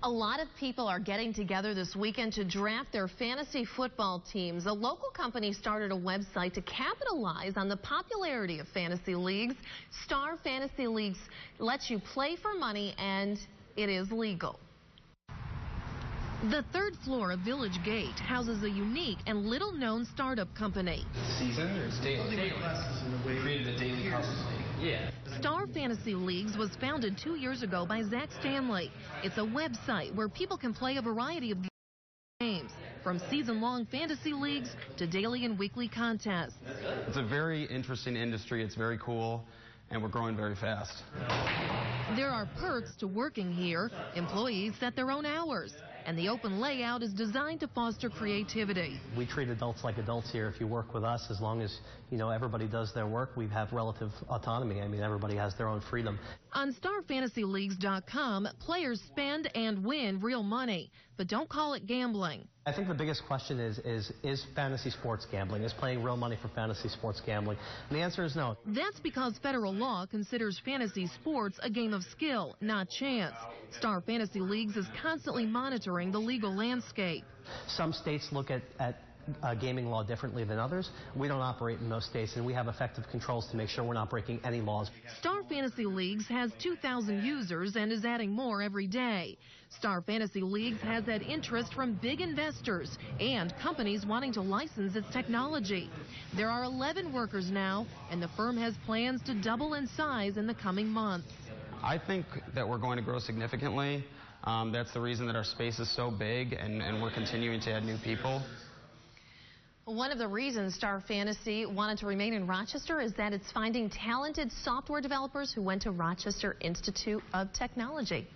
A lot of people are getting together this weekend to draft their fantasy football teams. A local company started a website to capitalize on the popularity of fantasy leagues. Star Fantasy Leagues lets you play for money, and it is legal. The third floor of Village Gate houses a unique and little-known startup company. Season or daily? We created a daily harvest league. Yeah. Star Fantasy Leagues was founded 2 years ago by Zach Stanley. It's a website where people can play a variety of games, from season-long fantasy leagues to daily and weekly contests. It's a very interesting industry. It's very cool, and we're growing very fast. There are perks to working here. Employees set their own hours, and the open layout is designed to foster creativity. We treat adults like adults here. If you work with us, as long as, everybody does their work, we have relative autonomy. I mean, everybody has their own freedom. On StarFantasyLeagues.com, players spend and win real money, but don't call it gambling. I think the biggest question is fantasy sports gambling? Is playing real money for fantasy sports gambling? And the answer is no. That's because federal law considers fantasy sports a game of skill, not chance. Star Fantasy Leagues is constantly monitoring the legal landscape. Some states look at gaming law differently than others. We don't operate in those states, and we have effective controls to make sure we're not breaking any laws. Star Fantasy Leagues has 2,000 users and is adding more every day. Star Fantasy Leagues has had interest from big investors and companies wanting to license its technology. There are 11 workers now, and the firm has plans to double in size in the coming months. I think that we're going to grow significantly. That's the reason that our space is so big, and we're continuing to add new people. One of the reasons Star Fantasy wanted to remain in Rochester is that it's finding talented software developers who went to Rochester Institute of Technology.